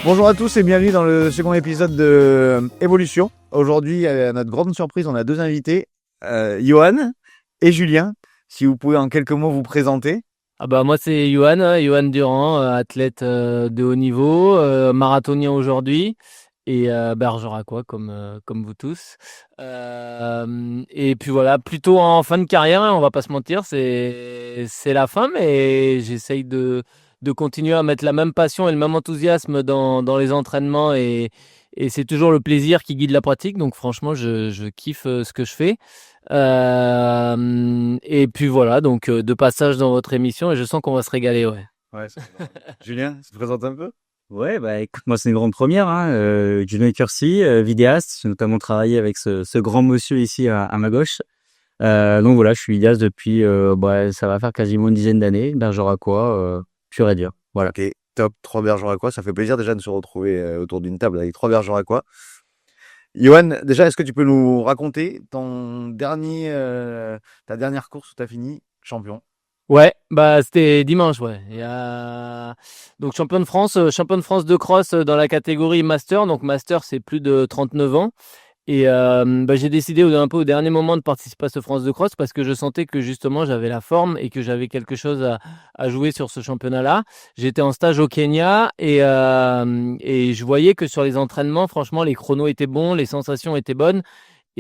Bonjour à tous et bienvenue dans le second épisode de Évolution. Aujourd'hui, à notre grande surprise, on a deux invités, Johan et Julien. Si vous pouvez en quelques mots vous présenter. Moi c'est Johan Durand, athlète de haut niveau, marathonien aujourd'hui et bergeracois comme vous tous. Et puis voilà, plutôt en fin de carrière, hein, on va pas se mentir, c'est la fin, mais j'essaye de continuer à mettre la même passion et le même enthousiasme dans les entraînements et c'est toujours le plaisir qui guide la pratique. Donc franchement, je kiffe ce que je fais. Et puis voilà, donc de passage dans votre émission et je sens qu'on va se régaler, ouais. Julien, tu te présentes un peu? Ouais, écoute, moi c'est une grande première, hein. Julien Cursi, vidéaste, j'ai notamment travaillé avec ce grand monsieur ici à ma gauche. Donc voilà, je suis vidéaste depuis, ça va faire quasiment une dizaine d'années, bergeracois, pur et dur. Voilà. Ok, top, 3 bergeracois, ça fait plaisir déjà de se retrouver autour d'une table avec 3 bergeracois. Johan, déjà, est-ce que tu peux nous raconter ta dernière course où tu as fini champion? Ouais, c'était dimanche, ouais. Donc champion de France de cross dans la catégorie master. Donc master, c'est plus de 39 ans. Et j'ai décidé un peu au dernier moment de participer à ce France de cross parce que je sentais que justement j'avais la forme et que j'avais quelque chose à jouer sur ce championnat-là. J'étais en stage au Kenya et je voyais que sur les entraînements, franchement, les chronos étaient bons, les sensations étaient bonnes.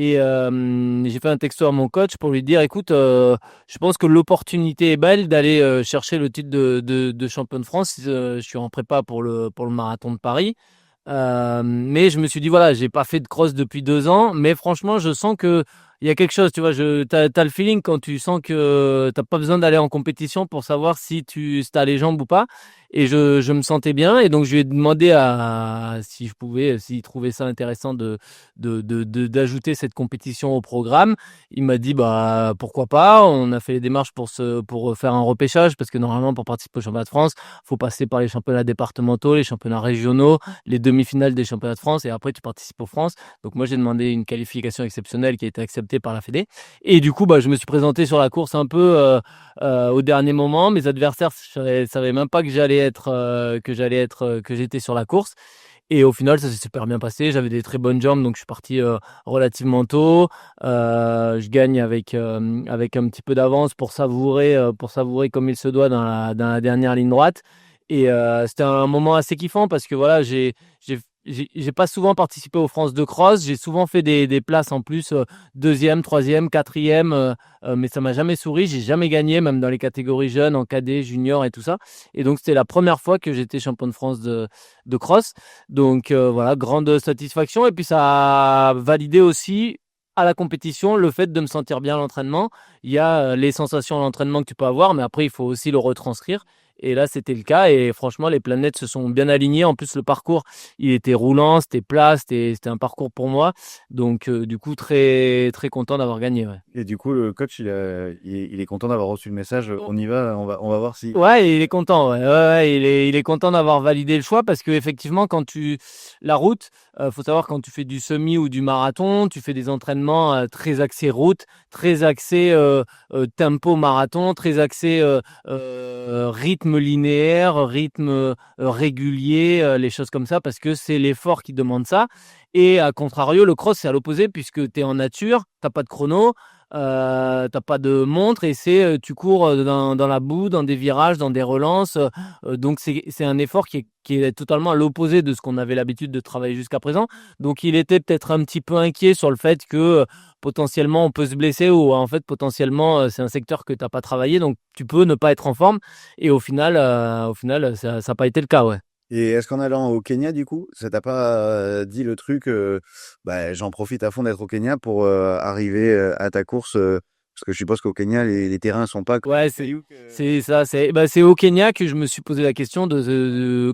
Et j'ai fait un texto à mon coach pour lui dire, écoute, je pense que l'opportunité est belle d'aller chercher le titre de champion de France. Je suis en prépa pour le marathon de Paris. Mais je me suis dit, voilà, j'ai pas fait de cross depuis 2 ans, mais franchement, je sens que il y a quelque chose, tu vois, t'as le feeling quand tu sens que t'as pas besoin d'aller en compétition pour savoir si t'as les jambes ou pas. Et je me sentais bien, et donc je lui ai demandé s'il trouvait ça intéressant d'ajouter cette compétition au programme. Il m'a dit, pourquoi pas. On a fait les démarches pour faire un repêchage, parce que normalement, pour participer au championnat de France, faut passer par les championnats départementaux, les championnats régionaux, les demi-finales des championnats de France, et après tu participes aux France. Donc moi j'ai demandé une qualification exceptionnelle qui a été acceptée par la Fédé, et du coup je me suis présenté sur la course un peu au dernier moment. Mes adversaires savaient même pas que j'étais sur la course, et au final ça s'est super bien passé. J'avais des très bonnes jambes, donc je suis parti relativement tôt. Je gagne avec un petit peu d'avance pour savourer comme il se doit dans la dernière ligne droite. Et c'était un moment assez kiffant parce que voilà, j'ai pas souvent participé aux France de cross. J'ai souvent fait des places en plus, deuxième, troisième, quatrième, mais ça m'a jamais souri. J'ai jamais gagné, même dans les catégories jeunes, en cadet, junior et tout ça. Et donc c'était la première fois que j'étais champion de France de cross. Donc voilà, grande satisfaction. Et puis ça a validé aussi à la compétition le fait de me sentir bien à l'entraînement. Il y a les sensations à l'entraînement que tu peux avoir, mais après il faut aussi le retranscrire. Et là, c'était le cas. Et franchement, les planètes se sont bien alignées. En plus, le parcours, il était roulant, c'était plat, c'était un parcours pour moi. Donc, du coup, très, très content d'avoir gagné. Ouais. Et du coup, le coach, il est content d'avoir reçu le message. On y va, on va voir si. Ouais, il est content. Ouais, il est content d'avoir validé le choix parce que effectivement, la route, faut savoir, quand tu fais du semi ou du marathon, tu fais des entraînements très axés route, très axés tempo marathon, très axés rythme linéaire, rythme régulier, les choses comme ça, parce que c'est l'effort qui demande ça. Et à contrario, le cross, c'est à l'opposé, puisque tu es en nature, t'as pas de chrono, t'as pas de montre, et tu cours dans la boue, dans des virages, dans des relances. Donc c'est un effort qui est totalement à l'opposé de ce qu'on avait l'habitude de travailler jusqu'à présent. Donc il était peut-être un petit peu inquiet sur le fait que potentiellement on peut se blesser, ou en fait potentiellement c'est un secteur que t'as pas travaillé, donc tu peux ne pas être en forme. Et au final ça n'a pas été le cas, ouais. Et est-ce qu'en allant au Kenya, du coup, ça t'a pas dit le truc, j'en profite à fond d'être au Kenya pour arriver à ta course, parce que je suppose qu'au Kenya, les terrains sont pas comme Ouais, c'est ça. C'est au Kenya que je me suis posé la question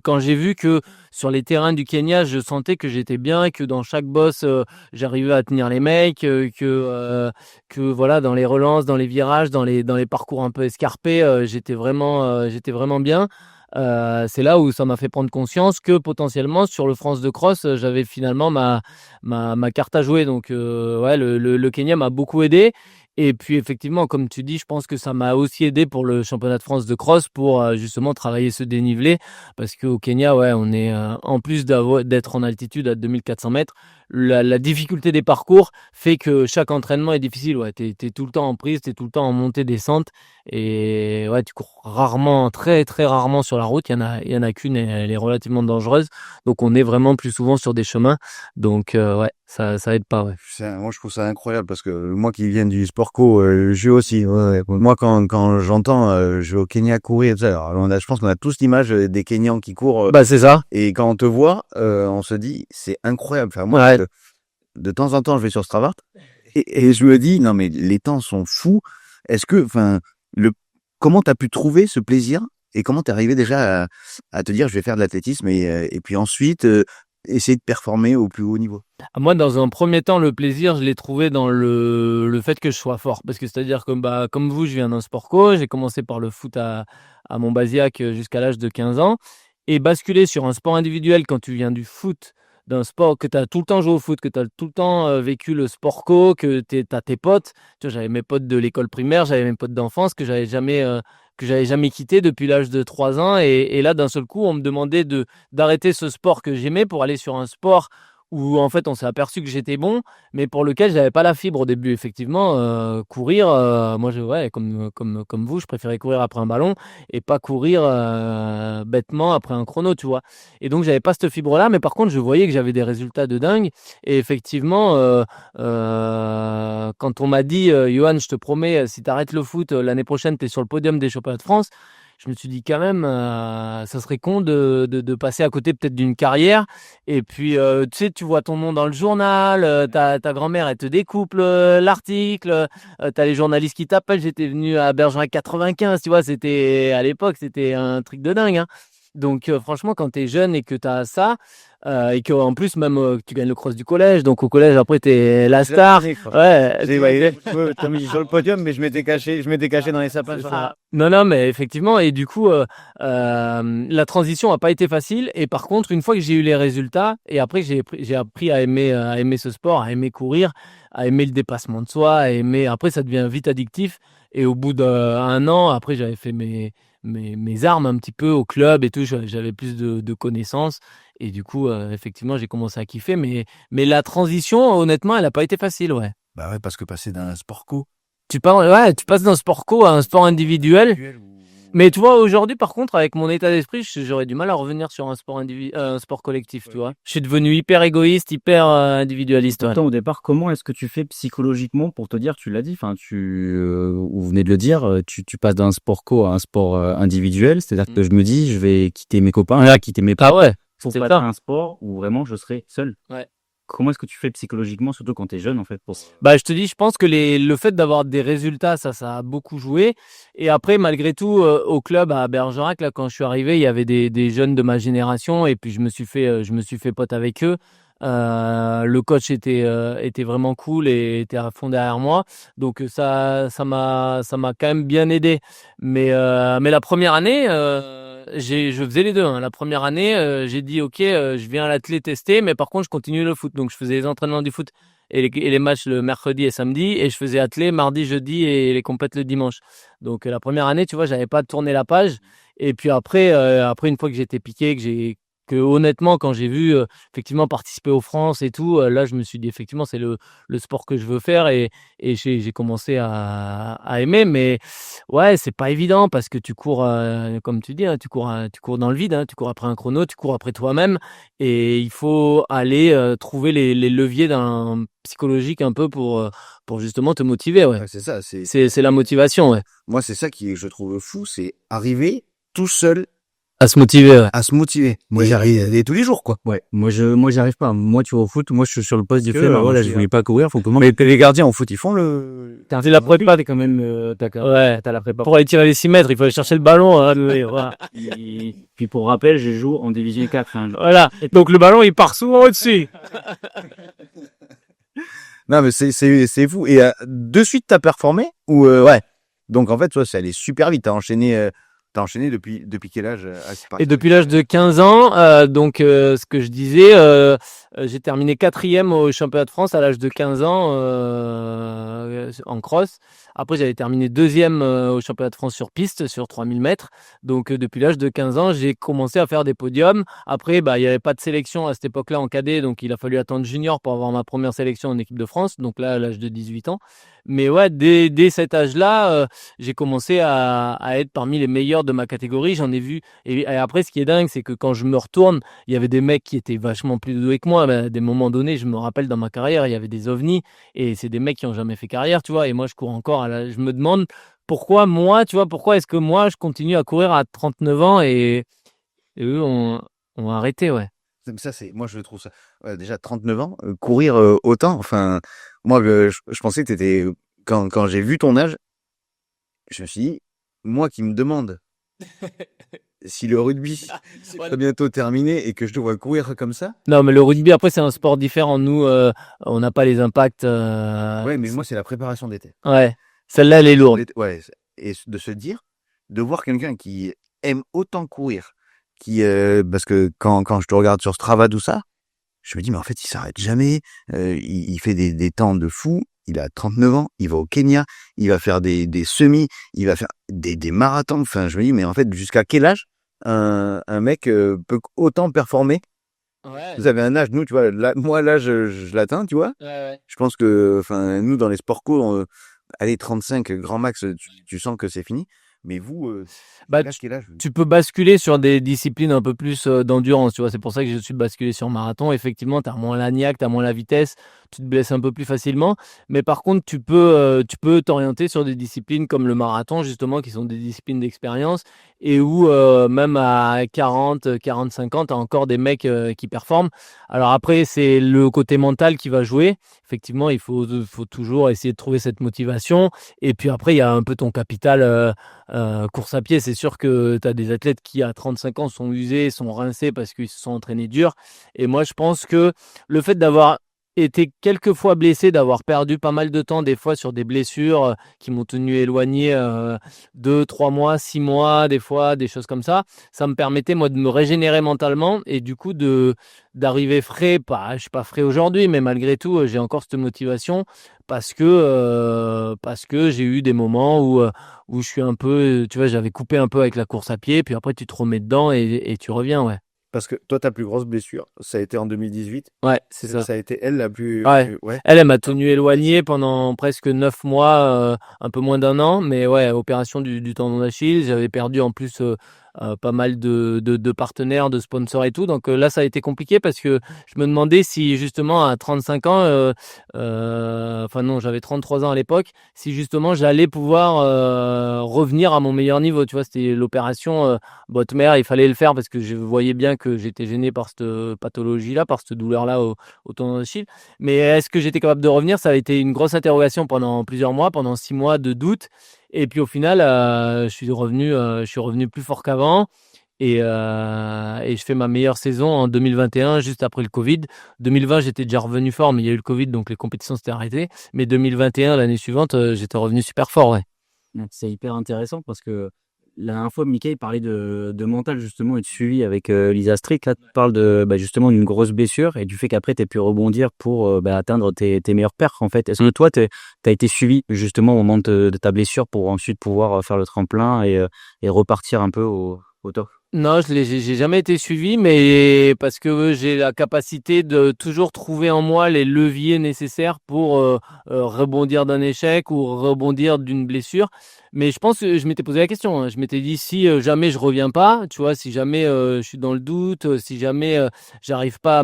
quand j'ai vu que sur les terrains du Kenya, je sentais que j'étais bien, que dans chaque bosse, j'arrivais à tenir les mecs, que voilà, dans les relances, dans les virages, dans les parcours un peu escarpés, j'étais vraiment bien. c'est là où ça m'a fait prendre conscience que potentiellement sur le France de cross, j'avais finalement ma carte à jouer. Donc ouais, le Kenya m'a beaucoup aidé. Et puis effectivement, comme tu dis, je pense que ça m'a aussi aidé pour le championnat de France de cross pour justement travailler ce dénivelé. Parce qu'au Kenya, ouais, on est en plus d'être en altitude à 2400 mètres, la difficulté des parcours fait que chaque entraînement est difficile. Ouais, t'es tout le temps en prise, t'es tout le temps en montée-descente. Et ouais, tu cours rarement, très très rarement sur la route. Il y en a qu'une et elle est relativement dangereuse. Donc on est vraiment plus souvent sur des chemins. Donc ouais, ça aide pas. Ouais. Moi, je trouve ça incroyable parce que moi qui viens du sport co, je vais aussi. Ouais. Moi, quand j'entends, je vais au Kenya courir, alors, je pense qu'on a tous l'image des Kenyans qui courent. Bah c'est ça. Et quand on te voit, on se dit, c'est incroyable. Enfin, moi, Ouais. de temps en temps, je vais sur Strava et je me dis, non mais les temps sont fous. Est-ce que, enfin, comment t'as pu trouver ce plaisir et comment t'es arrivé déjà à te dire, je vais faire de l'athlétisme et puis ensuite essayer de performer au plus haut niveau? Moi, dans un premier temps, le plaisir, je l'ai trouvé dans le fait que je sois fort. Parce que c'est-à-dire que, comme vous, je viens d'un sport co. J'ai commencé par le foot à Montbazillac jusqu'à l'âge de 15 ans. Et basculer sur un sport individuel quand tu viens du foot, d'un sport que tu as tout le temps joué au foot, que tu as tout le temps vécu le sport co, que tu as tes potes. Tu vois, j'avais mes potes de l'école primaire, j'avais mes potes d'enfance que j'avais jamais quitté depuis l'âge de 3 ans. Et là, d'un seul coup, on me demandait d'arrêter ce sport que j'aimais pour aller sur un sport où en fait on s'est aperçu que j'étais bon, mais pour lequel j'avais pas la fibre au début. Effectivement, courir, moi ouais, comme vous, je préférais courir après un ballon et pas courir bêtement après un chrono, tu vois. Et donc j'avais pas cette fibre-là, mais par contre je voyais que j'avais des résultats de dingue. Et effectivement, quand on m'a dit, Johan, je te promets, si tu arrêtes le foot l'année prochaine, tu es sur le podium des championnats de France. Je me suis dit quand même, ça serait con de passer à côté peut-être d'une carrière. Et puis, tu sais, tu vois ton nom dans le journal, ta grand-mère, elle te découpe l'article, t'as les journalistes qui t'appellent. J'étais venu à Bergerac 95, tu vois, à l'époque, c'était un truc de dingue, hein. Donc, franchement, quand t'es jeune et que t'as ça, et qu'en plus, même, tu gagnes le cross du collège, donc au collège, après, t'es la star. Ouais. T'as mis sur le podium, mais je m'étais caché dans les sapins. Non, mais effectivement, et du coup, la transition a pas été facile. Et par contre, une fois que j'ai eu les résultats, et après j'ai appris à aimer ce sport, à aimer courir, à aimer le dépassement de soi, à aimer. Après, ça devient vite addictif. Et au bout d'un an, après, j'avais fait mes armes un petit peu au club et tout. J'avais plus de connaissances. Et du coup, effectivement, j'ai commencé à kiffer. Mais la transition, honnêtement, elle a pas été facile, ouais. Bah ouais, parce que passer d'un sport co. Tu passes d'un sport co à un sport individuel. Mais tu vois, aujourd'hui, par contre, avec mon état d'esprit, j'aurais du mal à revenir sur un sport collectif, tu vois. Je suis devenu hyper égoïste, hyper individualiste. Ouais. Pourtant, au départ, comment est-ce que tu fais psychologiquement pour te dire, tu l'as dit, enfin, vous venez de le dire, tu passes d'un sport co à un sport individuel, c'est-à-dire que je me dis, je vais quitter mes copains, quitter mes potes, ouais, pour c'est passer ça. à un sport où vraiment je serai seul. Ouais. Comment est-ce que tu fais psychologiquement, surtout quand t'es jeune, en fait, pour... Je te dis, je pense que le fait d'avoir des résultats, ça a beaucoup joué. Et après, malgré tout, au club à Bergerac, là, quand je suis arrivé, il y avait des jeunes de ma génération, et puis je me suis fait pote avec eux. Le coach était vraiment cool et était à fond derrière moi, donc ça m'a quand même bien aidé. Mais la première année, je faisais les deux, hein. La première année, j'ai dit ok, je viens à l'athlé tester, mais par contre je continue le foot, donc je faisais les entraînements du foot et les matchs le mercredi et samedi, et je faisais athlé mardi, jeudi et les compètes le dimanche. Donc la première année, tu vois, j'avais pas tourné la page. Et puis après une fois que j'étais piqué, que honnêtement, quand j'ai vu effectivement participer aux France et tout, là je me suis dit effectivement c'est le sport que je veux faire, et j'ai commencé à aimer. Mais ouais, c'est pas évident parce que tu cours, comme tu dis, hein, tu cours dans le vide, hein, tu cours après un chrono, tu cours après toi-même, et il faut aller trouver les leviers d'un psychologique un peu pour justement te motiver. Ouais. Ouais, c'est ça. C'est la motivation, ouais. Moi, c'est ça qui je trouve fou, c'est arriver tout seul À se motiver, ouais. à se motiver. Moi, j'arrive tous les jours, quoi. Ouais, moi j'y arrive pas. Moi, tu vois, au foot, moi je suis sur le poste du flemme. Voilà, Voilà, je voulais pas courir, faut que moi. Mais les gardiens au foot, ils font le. T'as la prépa, t'es quand même, Ouais. t'as la prépa. Pour aller tirer les 6 mètres, il faut aller chercher le ballon, hein, voilà. Puis pour rappel, je joue en division 4. Hein. Voilà. Donc le ballon, il part souvent au-dessus. Non, mais c'est fou. Et de suite, t'as performé ou ouais. Donc en fait, toi, ça allait super vite. T'as enchaîné t'as enchaîné depuis quel âge c'est pareil, Et depuis l'âge de 15 ans, ce que je disais, j'ai terminé 4e au championnat de France à l'âge de 15 ans en cross. Après, j'avais terminé 2e au championnat de France sur piste, sur 3000 mètres. Donc, depuis l'âge de 15 ans, j'ai commencé à faire des podiums. Après, il n'y avait pas de sélection à cette époque-là en cadet, donc il a fallu attendre junior pour avoir ma première sélection en équipe de France. Donc là, à l'âge de 18 ans. Mais ouais, dès cet âge-là, j'ai commencé à être parmi les meilleurs de ma catégorie. J'en ai vu. Et après, ce qui est dingue, c'est que quand je me retourne, il y avait des mecs qui étaient vachement plus doués que moi. À des moments donnés, je me rappelle dans ma carrière, il y avait des ovnis. Et c'est des mecs qui ont jamais fait carrière, tu vois. Et moi, je cours encore. Je me demande pourquoi moi, tu vois, pourquoi est-ce que moi, je continue à courir à 39 ans et eux ont arrêté, ouais. Ça, moi, je trouve ça. Ouais, déjà, 39 ans, courir autant. Enfin, moi, je pensais que t'étais. Quand j'ai vu ton âge, je me suis dit, moi qui me demande si le rugby est bientôt terminé et que je te vois courir comme ça. Non, mais le rugby, après, c'est un sport différent. Nous, on n'a pas les impacts. Ouais, mais moi, c'est la préparation d'été. Ouais, celle-là, elle est lourde. Ouais, et de se dire, de voir quelqu'un qui aime autant courir, parce que quand je te regarde sur Strava, tout ça, je me dis, mais en fait, il s'arrête jamais, il fait des temps de fou, il a 39 ans, il va au Kenya, il va faire des semis, il va faire des marathons, enfin, je me dis, mais en fait, jusqu'à quel âge un mec peut autant performer? Ouais. Vous avez un âge, nous, tu vois, là, moi, là, je l'atteins, tu vois. Ouais. Je pense que, enfin, nous, dans les sports co, allez, 35, grand max, tu sens que c'est fini. Mais vous, Bah, quel âge? tu peux basculer sur des disciplines un peu plus d'endurance, tu vois. C'est pour ça que je suis basculé sur marathon. Effectivement, tu as moins la niaque, tu as moins la vitesse, tu te blesses un peu plus facilement. Mais par contre, tu peux t'orienter sur des disciplines comme le marathon, justement, qui sont des disciplines d'expérience et où même à 40, 45 ans, tu as encore des mecs qui performent. Alors après, c'est le côté mental qui va jouer. Effectivement, il faut toujours essayer de trouver cette motivation. Et puis après, il y a un peu ton capital course à pied. C'est sûr que tu as des athlètes qui à 35 ans sont usés, sont rincés parce qu'ils se sont entraînés dur. Et moi, je pense que le fait d'avoir été quelques fois blessé, d'avoir perdu pas mal de temps, des fois sur des blessures qui m'ont tenu éloigné 2, 3 mois, 6 mois, des fois, des choses comme ça me permettait moi de me régénérer mentalement et du coup d'arriver frais. Je suis pas frais aujourd'hui, mais malgré tout, j'ai encore cette motivation parce que j'ai eu des moments où je suis un peu, tu vois, j'avais coupé un peu avec la course à pied, puis après tu te remets dedans et tu reviens, ouais. Parce que toi, ta plus grosse blessure, ça a été en 2018. Ouais, c'est ça. Ça a été elle la plus. Ouais. Ouais. Elle m'a tenu éloigné pendant presque 9 mois, un peu moins d'un an, mais ouais, opération du tendon d'Achille. J'avais perdu en plus pas mal de partenaires, de sponsors et tout. Donc là, ça a été compliqué parce que je me demandais si justement à 35 ans, enfin non, j'avais 33 ans à l'époque, si justement j'allais pouvoir revenir à mon meilleur niveau. Tu vois, c'était l'opération Botmer, il fallait le faire parce que je voyais bien que j'étais gêné par cette pathologie-là, par cette douleur-là au tendon d'Achille. Mais est-ce que j'étais capable de revenir? Ça a été une grosse interrogation pendant plusieurs mois, pendant 6 mois de doute. Et puis au final, je suis revenu plus fort qu'avant. Et je fais ma meilleure saison en 2021, juste après le Covid. 2020, j'étais déjà revenu fort, mais il y a eu le Covid, donc les compétitions s'étaient arrêtées. Mais 2021, l'année suivante, j'étais revenu super fort, ouais. C'est hyper intéressant parce que la dernière fois, Mickey parlait de mental justement et de suivi avec Lisa Strick. Là, tu parles justement d'une grosse blessure et du fait qu'après, tu as pu rebondir pour atteindre tes meilleurs perfs en fait. Est-ce que toi, tu as été suivi justement au moment de ta blessure pour ensuite pouvoir faire le tremplin et repartir un peu au top? Non, j'ai jamais été suivi, mais parce que j'ai la capacité de toujours trouver en moi les leviers nécessaires pour rebondir d'un échec ou rebondir d'une blessure. Mais je pense que je m'étais posé la question, hein. Je m'étais dit si jamais je reviens pas, tu vois, si jamais je suis dans le doute, si jamais j'arrive pas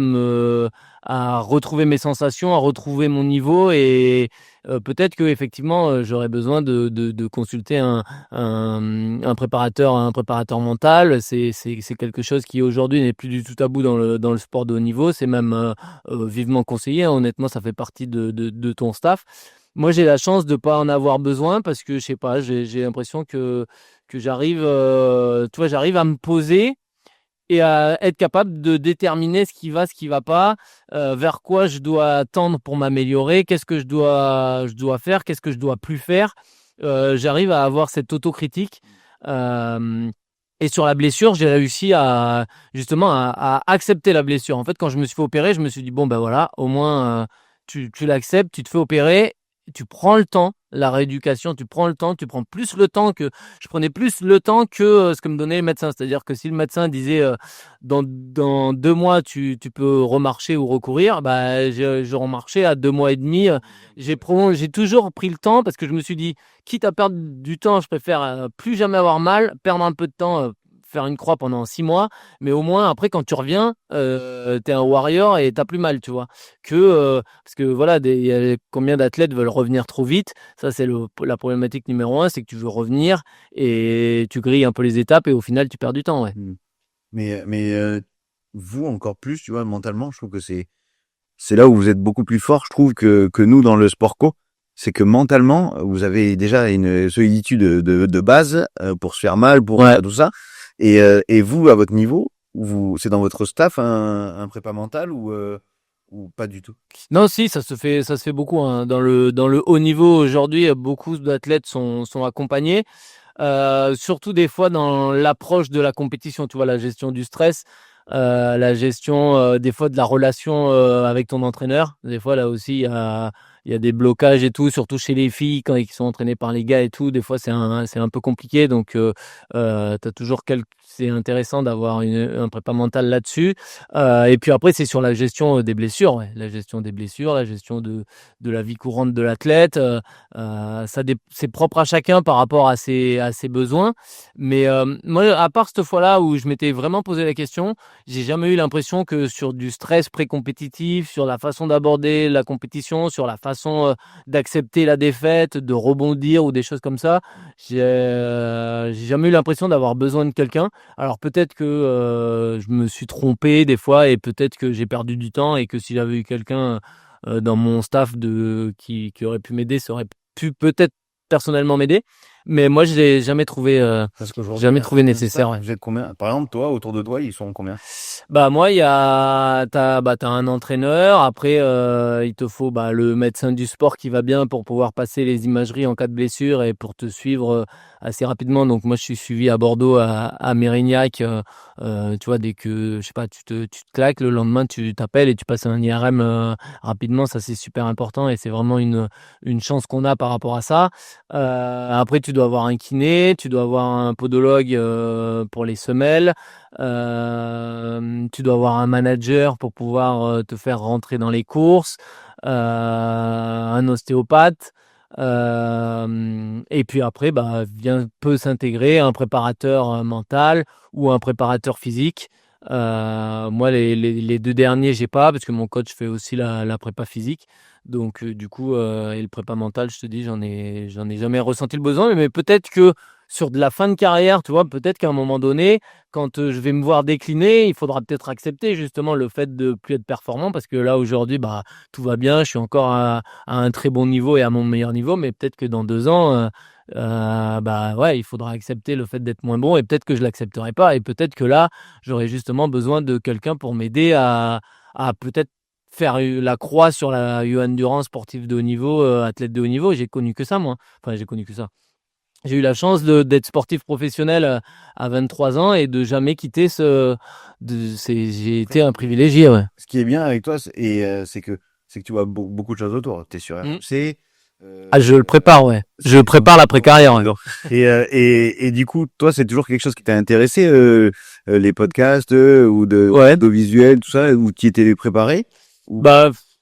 à retrouver mes sensations, à retrouver mon niveau et peut-être que effectivement j'aurais besoin de consulter un préparateur mental. C'est quelque chose qui aujourd'hui n'est plus du tout tabou dans le sport de haut niveau. C'est même vivement conseillé, hein. Honnêtement, ça fait partie de ton staff. Moi, j'ai la chance de pas en avoir besoin parce que je sais pas, j'ai l'impression que j'arrive, tu vois, j'arrive à me poser et à être capable de déterminer ce qui va pas, vers quoi je dois tendre pour m'améliorer, qu'est-ce que je dois faire, qu'est-ce que je dois plus faire. J'arrive à avoir cette autocritique Et sur la blessure, j'ai réussi à justement à accepter la blessure. En fait, quand je me suis fait opérer, je me suis dit bon ben voilà, au moins tu l'acceptes, tu te fais opérer, tu prends le temps, la rééducation, tu prends le temps, tu prends plus le temps que je prenais plus le temps que ce que me donnait le médecin. C'est-à-dire que si le médecin disait dans 2 mois tu peux remarcher ou recourir, bah je remarchais à 2 mois et demi. J'ai toujours pris le temps parce que je me suis dit quitte à perdre du temps, je préfère plus jamais avoir mal, perdre un peu de temps, faire une croix pendant 6 mois, mais au moins après quand tu reviens, t'es un warrior et t'as plus mal, tu vois. Parce que voilà, combien d'athlètes veulent revenir trop vite. Ça, c'est la problématique numéro 1, c'est que tu veux revenir et tu grilles un peu les étapes et au final, tu perds du temps, ouais. Mais vous, encore plus, tu vois, mentalement, je trouve que c'est là où vous êtes beaucoup plus fort, je trouve, que nous dans le sport co. C'est que mentalement, vous avez déjà une soliditude de base pour se faire mal, pour Ouais. tout ça. Et vous, à votre niveau, c'est dans votre staff un prépa mental ou pas du tout? Non, si, ça se fait beaucoup, hein. Dans le haut niveau aujourd'hui, beaucoup d'athlètes sont accompagnés. Surtout des fois dans l'approche de la compétition, tu vois, la gestion du stress, la gestion des fois de la relation avec ton entraîneur. Des fois là aussi il y a des blocages et tout, surtout chez les filles quand ils sont entraînés par les gars et tout. Des fois c'est un peu compliqué, donc t'as toujours c'est intéressant d'avoir un prépa mental là-dessus. Et puis après c'est sur la gestion des blessures, ouais. La gestion des blessures, la gestion de la vie courante de l'athlète. C'est propre à chacun par rapport à ses besoins. Mais moi, à part cette fois-là où je m'étais vraiment posé la question, j'ai jamais eu l'impression que sur du stress pré-compétitif, sur la façon d'aborder la compétition, sur la façon d'accepter la défaite, de rebondir ou des choses comme ça, j'ai jamais eu l'impression d'avoir besoin de quelqu'un. Alors peut-être que je me suis trompé des fois et peut-être que j'ai perdu du temps et que si j'avais eu quelqu'un dans mon staff qui aurait pu m'aider, ça aurait pu peut-être personnellement m'aider, mais moi je l'ai jamais trouvé Parce qu'aujourd'hui, jamais trouvé nécessaire, ouais. vous êtes combien? Par exemple, toi, autour de toi, ils sont combien? Bah moi t'as un entraîneur, après il te faut le médecin du sport qui va bien pour pouvoir passer les imageries en cas de blessure et pour te suivre assez rapidement. Donc moi je suis suivi à Bordeaux à Mérignac, tu vois, dès que je sais pas tu te claques, le lendemain tu t'appelles et tu passes un IRM rapidement. Ça c'est super important et c'est vraiment une chance qu'on a par rapport à ça. Après tu dois avoir un kiné, tu dois avoir un podologue pour les semelles. Tu dois avoir un manager pour pouvoir te faire rentrer dans les courses, un ostéopathe, et puis après peut s'intégrer un préparateur mental ou un préparateur physique. Moi les 2 derniers j'ai pas parce que mon coach fait aussi la prépa physique, donc du coup et le prépa mental, je te dis, j'en ai jamais ressenti le besoin, mais peut-être que sur de la fin de carrière, tu vois, peut-être qu'à un moment donné, quand je vais me voir décliner, il faudra peut-être accepter justement le fait de plus être performant, parce que là aujourd'hui tout va bien, je suis encore à un très bon niveau et à mon meilleur niveau, mais peut-être que dans 2 ans ouais, il faudra accepter le fait d'être moins bon et peut-être que je l'accepterai pas et peut-être que là j'aurai justement besoin de quelqu'un pour m'aider à peut-être faire la croix sur la Johan Durand, sportif de haut niveau, athlète de haut niveau. J'ai connu que ça, moi. Enfin, j'ai connu que ça. J'ai eu la chance d'être sportif professionnel à 23 ans et de jamais quitter j'ai été un privilégié, ouais. Ce qui est bien avec toi, c'est que tu vois beaucoup de choses autour. T'es sur RMC. Je le prépare, ouais. Je prépare l'après-carrière, ouais. Et du coup, toi, c'est toujours quelque chose qui t'a intéressé, les podcasts ou Ouais. visuels, tout ça, où tu étais préparé?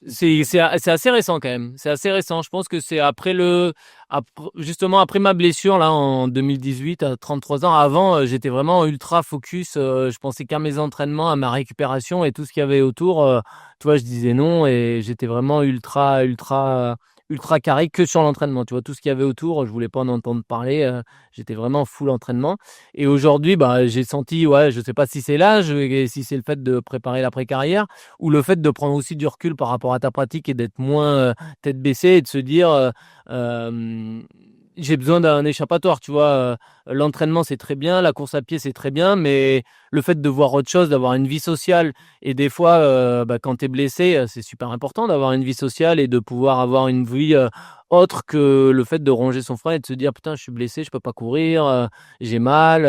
C'est assez récent quand même. C'est assez récent. Je pense que c'est justement après ma blessure là en 2018 à 33 ans. Avant, j'étais vraiment ultra focus. Je pensais qu'à mes entraînements, à ma récupération et tout ce qu'il y avait autour. Tu vois, je disais non et j'étais vraiment ultra carré que sur l'entraînement. Tu vois, tout ce qu'il y avait autour, je voulais pas en entendre parler. J'étais vraiment full entraînement. Et aujourd'hui, j'ai senti, ouais, je sais pas si c'est l'âge, et si c'est le fait de préparer l'après-carrière ou le fait de prendre aussi du recul par rapport à ta pratique et d'être moins tête baissée et de se dire j'ai besoin d'un échappatoire, tu vois. L'entraînement, c'est très bien, la course à pied, c'est très bien, mais le fait de voir autre chose, d'avoir une vie sociale, et des fois, quand tu es blessé, c'est super important d'avoir une vie sociale et de pouvoir avoir une vie autre que le fait de ronger son frein et de se dire putain, je suis blessé, je peux pas courir, j'ai mal.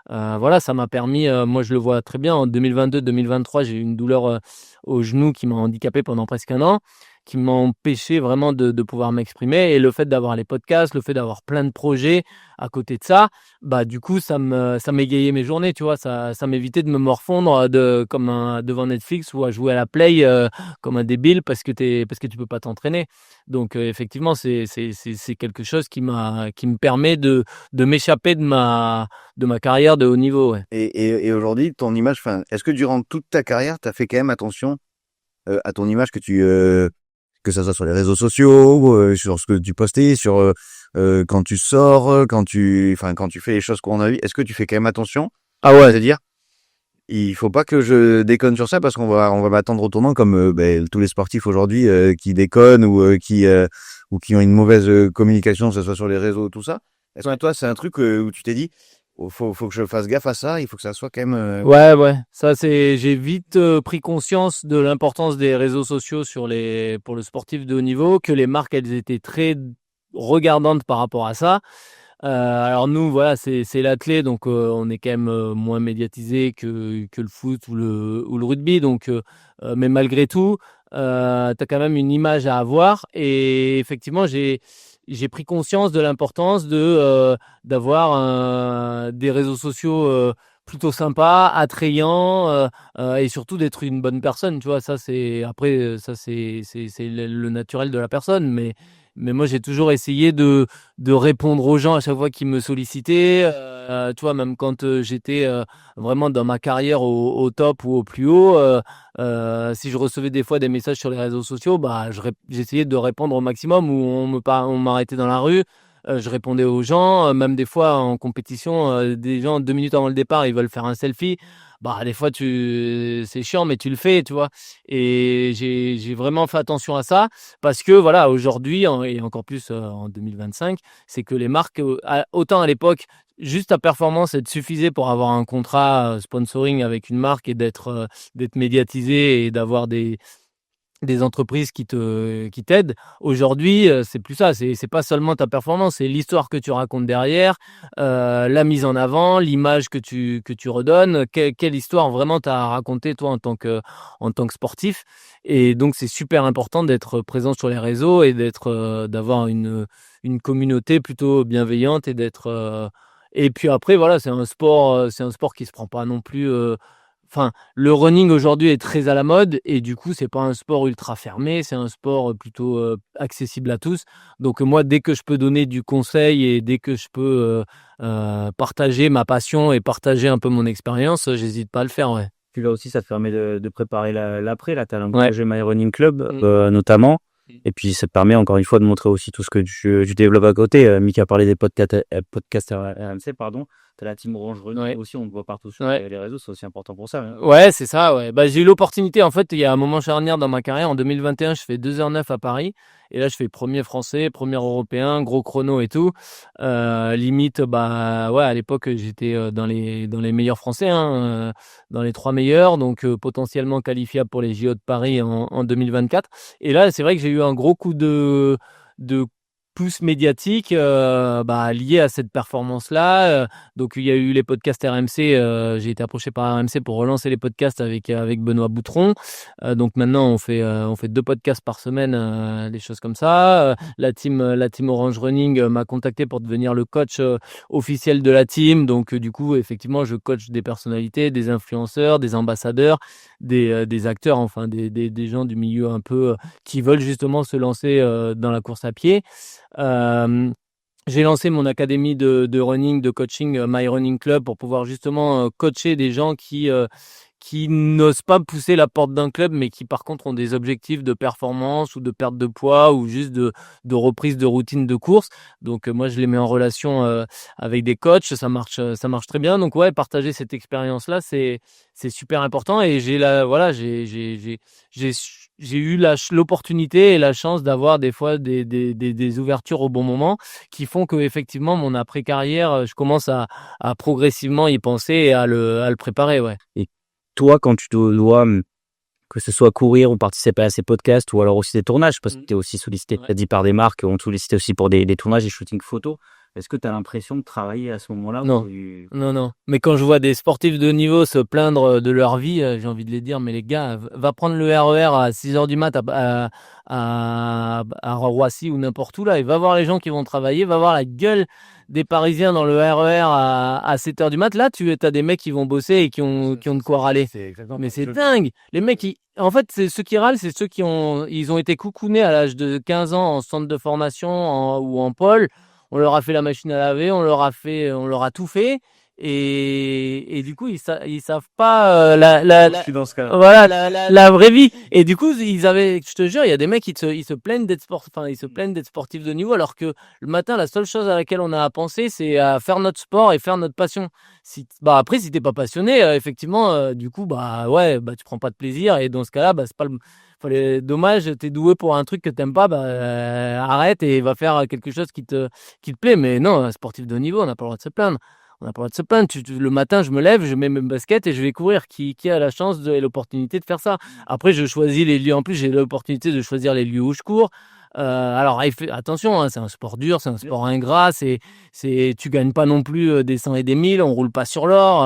Voilà, ça m'a permis, moi je le vois très bien, en 2022-2023, j'ai eu une douleur au genou qui m'a handicapé pendant presque un an, qui m'a empêché vraiment de pouvoir m'exprimer. Et le fait d'avoir les podcasts, le fait d'avoir plein de projets à côté de ça, bah du coup ça m'égayait mes journées, tu vois. Ça m'évitait de me morfondre devant Netflix ou à jouer à la play comme un débile parce que tu peux pas t'entraîner. Donc effectivement c'est quelque chose qui me permet de m'échapper de ma carrière de haut niveau. Ouais. Et aujourd'hui, ton image, enfin, est-ce que durant toute ta carrière, tu as fait quand même attention à ton image que ça soit sur les réseaux sociaux, sur ce que tu postais, sur quand tu sors, quand tu fais les choses qu'on a vues, est-ce que tu fais quand même attention? Ah ouais. C'est-à-dire, il faut pas que je déconne sur ça parce qu'on va m'attendre au tournant comme tous les sportifs aujourd'hui qui déconnent ou qui ont une mauvaise communication, que ce soit sur les réseaux, tout ça. Est-ce que toi, c'est un truc où tu t'es dit, faut que je fasse gaffe à ça, il faut que ça soit quand même. Ouais. Ça, j'ai vite pris conscience de l'importance des réseaux sociaux pour le sportif de haut niveau, que les marques, elles étaient très regardantes par rapport à ça. Alors nous, voilà, c'est l'athlé, donc on est quand même moins médiatisé que le foot ou le rugby. Donc, mais malgré tout, t'as quand même une image à avoir. Et effectivement, j'ai pris conscience de l'importance d'avoir des réseaux sociaux plutôt sympas, attrayants, et surtout d'être une bonne personne. Tu vois, ça c'est le naturel de la personne, mais moi, j'ai toujours essayé de répondre aux gens à chaque fois qu'ils me sollicitaient. Tu vois, même quand j'étais vraiment dans ma carrière au top ou au plus haut, si je recevais des fois des messages sur les réseaux sociaux, bah, j'essayais de répondre au maximum. Ou on m'arrêtait dans la rue, je répondais aux gens. Même des fois en compétition, des gens 2 minutes avant le départ, ils veulent faire un selfie. Bah, des fois, c'est chiant, mais tu le fais, tu vois. Et j'ai vraiment fait attention à ça. Parce que voilà, aujourd'hui, et encore plus en 2025, c'est que les marques, autant à l'époque, juste ta performance, elle te suffisait pour avoir un contrat sponsoring avec une marque et d'être médiatisé et d'avoir des entreprises qui t'aident. Aujourd'hui, c'est plus ça. C'est pas seulement ta performance, c'est l'histoire que tu racontes derrière, la mise en avant, l'image que tu redonnes. Quelle histoire vraiment t'as à raconter toi en tant que sportif. Et donc c'est super important d'être présent sur les réseaux et d'avoir une communauté plutôt bienveillante et puis après voilà, c'est un sport qui se prend pas non plus. Enfin, le running aujourd'hui est très à la mode et du coup, c'est pas un sport ultra fermé, c'est un sport plutôt accessible à tous. Donc moi, dès que je peux donner du conseil et dès que je peux partager ma passion et partager un peu mon expérience, j'hésite pas à le faire, ouais. Puis là aussi, ça te permet de préparer l'après. Là, tu as un Ouais. projet My Running Club, notamment. Et puis, ça te permet encore une fois de montrer aussi tout ce que tu développes à côté. Mika a parlé des podcasts RMC, pardon. Tu as la team Orange Running aussi, on te voit partout sur les réseaux, c'est aussi important pour ça. Hein. Ouais, c'est ça, ouais. Bah, j'ai eu l'opportunité, en fait, il y a un moment charnière dans ma carrière. En 2021, je fais 2h09 à Paris. Et là, je fais premier français, premier européen, gros chrono et tout. Limite, bah, ouais, à l'époque, j'étais dans les meilleurs français, hein, dans les 3 meilleurs. Donc, potentiellement qualifiable pour les JO de Paris en 2024. Et là, c'est vrai que j'ai eu un gros coup de pouce médiatique lié à cette performance-là. Donc, il y a eu les podcasts RMC. J'ai été approché par RMC pour relancer les podcasts avec Benoît Boutron. Donc, maintenant, on fait 2 podcasts par semaine, des choses comme ça. La team Orange Running m'a contacté pour devenir le coach officiel de la team. Donc, du coup, effectivement, je coach des personnalités, des influenceurs, des ambassadeurs, des acteurs, enfin, des gens du milieu un peu qui veulent justement se lancer dans la course à pied. J'ai lancé mon académie de running, de coaching, My Running Club, pour pouvoir justement coacher des gens qui n'osent pas pousser la porte d'un club, mais qui par contre ont des objectifs de performance ou de perte de poids ou juste de reprise de routine de course. Donc moi je les mets en relation avec des coachs, ça marche très bien. Donc ouais, partager cette expérience là, c'est super important. Et j'ai j'ai eu l'opportunité et la chance d'avoir des fois des ouvertures au bon moment qui font que effectivement mon après-carrière, je commence à progressivement y penser et à le préparer, ouais. Et toi, quand tu dois, que ce soit courir ou participer à ces podcasts ou alors aussi des tournages, parce que tu es aussi sollicité, tu as dit par des marques, on te sollicite aussi pour des tournages et shootings photos. Est-ce que tu as l'impression de travailler à ce moment-là? Non. Non. Mais quand je vois des sportifs de haut niveau se plaindre de leur vie, j'ai envie de les dire, mais les gars, va prendre le RER à 6h du mat à Roissy ou n'importe où là, et va voir les gens qui vont travailler, va voir la gueule des Parisiens dans le RER à 7h du mat. Là, tu as des mecs qui vont bosser et qui ont de quoi râler. Mais c'est dingue. Les mecs, en fait, c'est ceux qui râlent, c'est ceux ils ont été coucounés à l'âge de 15 ans en centre de formation ou en pôle. On leur a fait la machine à laver, on leur a tout fait. Et du coup, ils savent pas Je suis dans ce cas-là. voilà la vraie vie. Et du coup, je te jure, il y a des mecs ils se plaignent d'être sportifs de niveau, alors que le matin, la seule chose à laquelle on a à penser, c'est à faire notre sport et faire notre passion. Après, si t'es pas passionné, effectivement, du coup, tu prends pas de plaisir, et dans ce cas-là, c'est pas dommage, t'es doué pour un truc que t'aimes pas, arrête et va faire quelque chose qui te plaît. Mais non, un sportif de haut niveau, on n'a pas le droit de se plaindre. On n'a pas le droit de se plaindre. Le matin, je me lève, je mets mes baskets et je vais courir. Qui a la chance et l'opportunité de faire ça? Après, je choisis les lieux. En plus, j'ai l'opportunité de choisir les lieux où je cours. Alors, attention, hein, c'est un sport dur, c'est un sport ingrat. Tu gagnes pas non plus des 100 et des 1000. On roule pas sur l'or.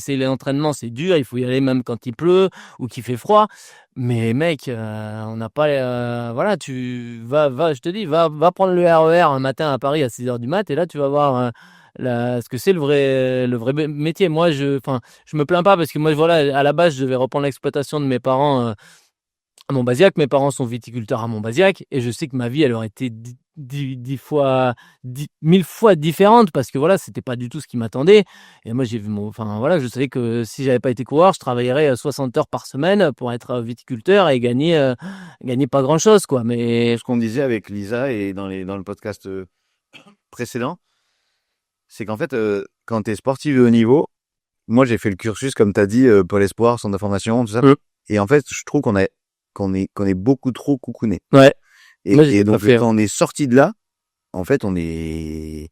L'entraînement, c'est dur. Il faut y aller même quand il pleut ou qu'il fait froid. Mais mec, on n'a pas. Voilà, je te dis, va prendre le RER un matin à Paris à 6h du mat, et là, tu vas voir. Ce que c'est le vrai métier. Moi, je me plains pas, parce que moi, voilà, à la base, je devais reprendre l'exploitation de mes parents à Montbazillac. Mes parents sont viticulteurs à Montbazillac, et je sais que ma vie, elle aurait été 10 fois, 1000 fois différente, parce que voilà, c'était pas du tout ce qui m'attendait. Et moi, je savais que si j'avais pas été coureur, je travaillerais 60 heures par semaine pour être viticulteur et gagner pas grand chose, quoi. Mais Ce qu'on disait avec Lisa et dans le podcast précédent, c'est qu'en fait, quand tu es sportif de haut niveau, moi j'ai fait le cursus, comme tu as dit, Pôle Espoir, centre de formation, tout ça. Et en fait, je trouve qu'on est beaucoup trop coucouné. Ouais. Et donc, quand on est sorti de là, en fait, on ne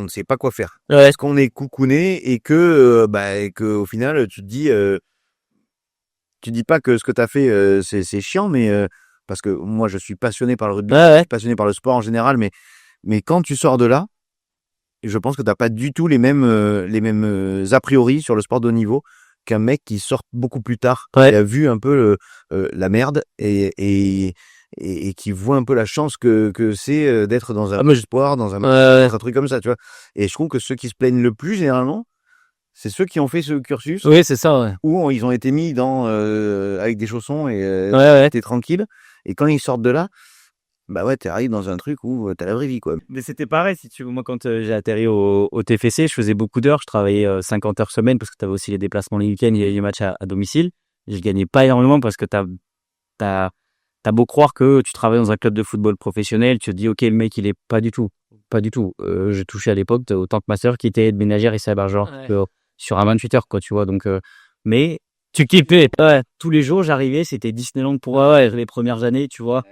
sait pas quoi faire. Ouais. Parce qu'on est coucouné, et que au final, tu te dis, tu dis pas que ce que tu as fait, c'est chiant, mais parce que moi, je suis passionné par le rugby, je suis passionné par le sport en général, mais quand tu sors de là, je pense que t'as pas du tout les mêmes a priori sur le sport de haut niveau qu'un mec qui sort beaucoup plus tard, qui a vu un peu la merde et qui voit un peu la chance que c'est d'être dans un espoir, dans un truc comme ça, tu vois. Et je trouve que ceux qui se plaignent le plus généralement, c'est ceux qui ont fait ce cursus. Oui, c'est ça, ouais. Où ils ont été mis avec des chaussons et t'es tranquille. Et quand ils sortent de là, t'arrives dans un truc où t'as la vraie vie, quoi. Mais c'était pareil, si tu veux. Moi, quand j'ai atterri au TFC, je faisais beaucoup d'heures. Je travaillais 50 heures semaine, parce que tu avais aussi les déplacements les week-ends, il y a les matchs à domicile. Je gagnais pas énormément, parce que t'as beau croire que tu travailles dans un club de football professionnel, tu te dis, ok, le mec, il est pas du tout. Pas du tout. Je touchais à l'époque autant que ma sœur, qui était aide-ménagère ici à Bergerac, sur un 28 heures, quoi, tu vois. Donc, mais tu kiffais. Ouais, tous les jours, j'arrivais, c'était Disneyland pour les premières années, tu vois.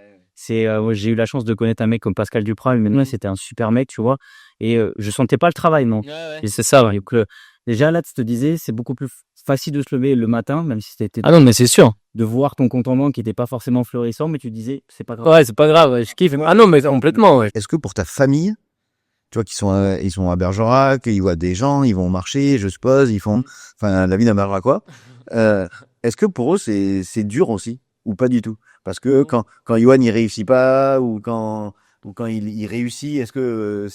Moi, j'ai eu la chance de connaître un mec comme Pascal Duprat, mais maintenant, c'était un super mec, tu vois. Et je sentais pas le travail, non. Et c'est ça, ouais. Donc, déjà, là, tu te disais, c'est beaucoup plus facile de se lever le matin, même si c'était. Ah non, mais c'est sûr. De voir ton compte en banque qui était pas forcément florissant, mais tu disais, c'est pas grave. Ouais, c'est pas grave, ouais, je kiffe. Ah non, mais complètement, ouais. Est-ce que pour ta famille, tu vois, ils sont à Bergerac, ils voient des gens, ils vont marcher, je suppose, ils font, la vie d'un Bergeracois. Est-ce que pour eux, c'est dur aussi, ou pas du tout? Parce que quand Yohan, il réussit pas, ou quand il réussit, est-ce que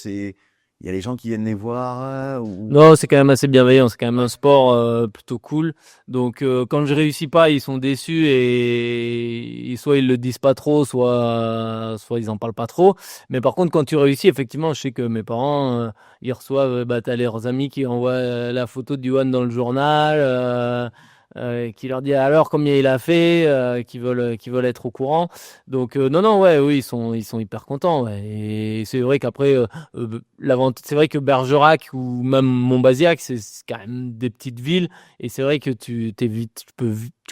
il y a les gens qui viennent les voir, ou... Non, c'est quand même assez bienveillant. C'est quand même un sport plutôt cool. Donc, quand je réussis pas, ils sont déçus, et soit ils le disent pas trop, soit ils en parlent pas trop. Mais par contre, quand tu réussis, effectivement, je sais que mes parents, ils reçoivent, t'as leurs amis qui envoient la photo de Yohan dans le journal, qui leur dit alors combien il a fait, qui veulent être au courant. Donc non, oui, ils sont hyper contents, ouais. Et c'est vrai qu'après c'est vrai que Bergerac ou même Montbazillac, c'est quand même des petites villes, et c'est vrai que tu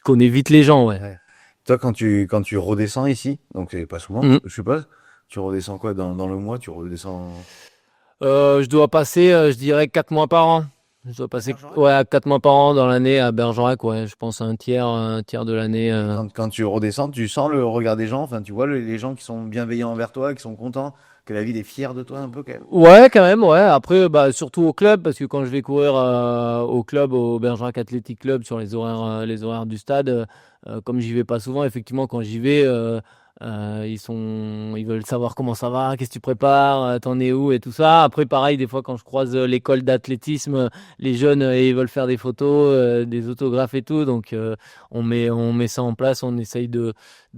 connais vite les gens, ouais. Toi, quand tu redescends ici, donc c'est pas souvent, je suppose, tu redescends quoi dans le mois? Tu redescends. Je dois passer, je dirais 4 mois par an. Je dois passer, ouais, 4 mois par an dans l'année à Bergerac, ouais. Je pense un tiers de l'année. Quand tu redescends, tu sens le regard des gens. Enfin, tu vois les gens qui sont bienveillants envers toi, qui sont contents, que la ville est fière de toi un peu quand même. Ouais, quand même, ouais. Après, bah, surtout au club, parce que quand je vais courir au club, au Bergerac Athletic Club, sur les horaires du stade, comme j'y vais pas souvent, effectivement, quand j'y vais, ils veulent savoir comment ça va, qu'est-ce que tu prépares, t'en es où et tout ça. Après, pareil, des fois, quand je croise l'école d'athlétisme, les jeunes, ils veulent faire des photos, des autographes et tout. Donc, on met ça en place, on essaye de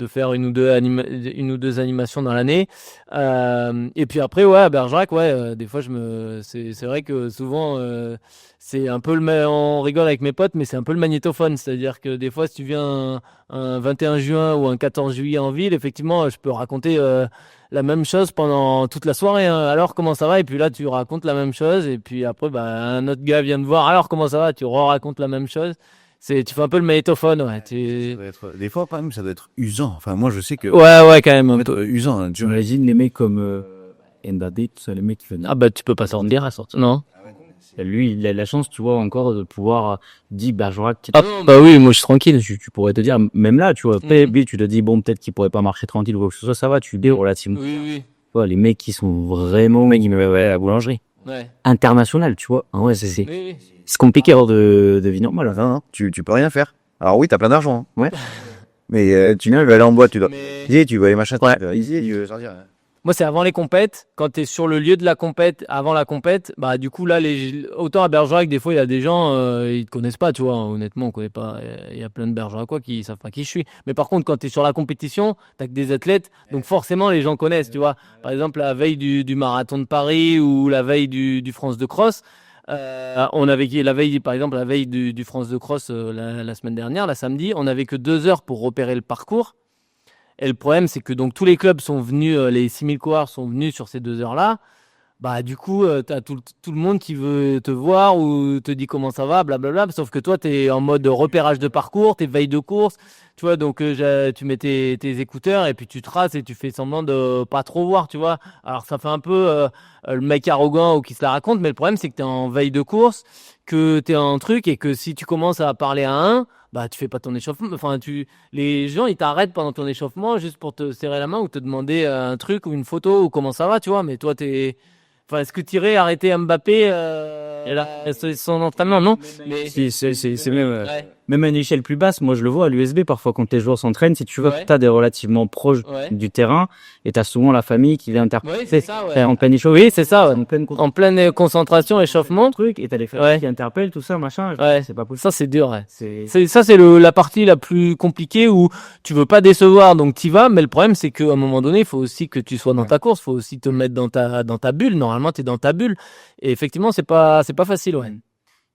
faire une ou deux animations dans l'année. Et puis après, ouais, à Bergerac, ouais, des fois, c'est vrai que souvent, c'est un peu on rigole avec mes potes, mais c'est un peu le magnétophone. C'est-à-dire que des fois, si tu viens un 21 juin ou un 14 juillet en ville, effectivement, je peux raconter la même chose pendant toute la soirée, hein. Alors, comment ça va? Et puis là, tu racontes la même chose. Et puis après, bah, un autre gars vient te voir. Alors, comment ça va? Tu racontes la même chose. Tu fais un peu le magnétophone, ouais. Ça doit être, des fois, quand même, ça doit être usant. Enfin, moi, je sais que. Ouais, quand même. Ça doit être usant. Hein, tu vois. J'imagine les mecs comme Ndadé, tout ça, les mecs qui venaient. Ah, bah, tu peux pas sortir à sortir, non? Lui, il a la chance, tu vois, encore de pouvoir dire Bergerac. Ah non, bah oui, moi je suis tranquille. Tu pourrais te dire, même là, tu vois, après, Bill, tu te dis, bon, peut-être qu'il pourrait pas marcher tranquille ou quoi que ce soit, ça va, tu dis relativement. Oui. Tu vois, les mecs qui sont vraiment, mecs qui me à la boulangerie. Ouais. International, tu vois. Ah ouais, Oui. c'est compliqué hors de vie normale. Non, tu peux rien faire. Alors oui, t'as plein d'argent. Hein. Ouais. Mais tu veux aller en boîte, tu dois. Mais... Tu vas aller machin. Ouais. Tu veux sortir. Moi, c'est avant les compètes. Quand tu es sur le lieu de la compète, avant la compète, bah du coup là, autant à Bergerac, des fois il y a des gens, ils te connaissent pas, tu vois. Honnêtement, on connaît pas. Il y a plein de Bergeracois qui savent pas qui je suis. Mais par contre, quand tu es sur la compétition, t'as que des athlètes, donc forcément les gens connaissent, tu vois. Par exemple, la veille du marathon de Paris ou la veille du France de cross. On avait la veille, par exemple, la veille du France de cross la semaine dernière, la samedi, on avait que 2 heures pour repérer le parcours. Et le problème, c'est que donc tous les clubs sont venus, les 6000 coureurs sont venus sur ces 2 heures-là. Bah du coup, t'as tout le monde qui veut te voir ou te dit comment ça va, blablabla. Sauf que toi, t'es en mode repérage de parcours, t'es veille de course, tu vois. Donc tu mets tes écouteurs et puis tu traces et tu fais semblant de pas trop voir, tu vois. Alors ça fait un peu le mec arrogant ou qui se la raconte, mais le problème c'est que t'es en veille de course, que t'es en truc et que si tu commences à parler à un, bah tu fais pas ton échauffement. Enfin les gens ils t'arrêtent pendant ton échauffement juste pour te serrer la main ou te demander un truc ou une photo ou comment ça va, tu vois. Mais toi enfin, est-ce que tu irais arrêter Mbappé et là, son entraînement, non? Mais c'est même à une échelle plus basse. Moi, je le vois à l'USB parfois quand les joueurs s'entraînent. Si tu veux, t'as des relativement proches du terrain et t'as souvent la famille qui vient interpeller. Oui, c'est ça, ouais. En pleine échauffement. Oui, c'est ça, ouais. En pleine concentration, échauffement. Truc, et t'as les familles qui interpellent, tout ça, machin. Ouais. C'est pas possible. Ça, c'est dur, ouais. Ça, c'est la partie la plus compliquée où tu veux pas décevoir, donc t'y vas. Mais le problème, c'est qu'à un moment donné, il faut aussi que tu sois dans ta course. Il faut aussi te mettre dans ta bulle. Normalement, t'es dans ta bulle. Et effectivement, c'est pas facile, ouais.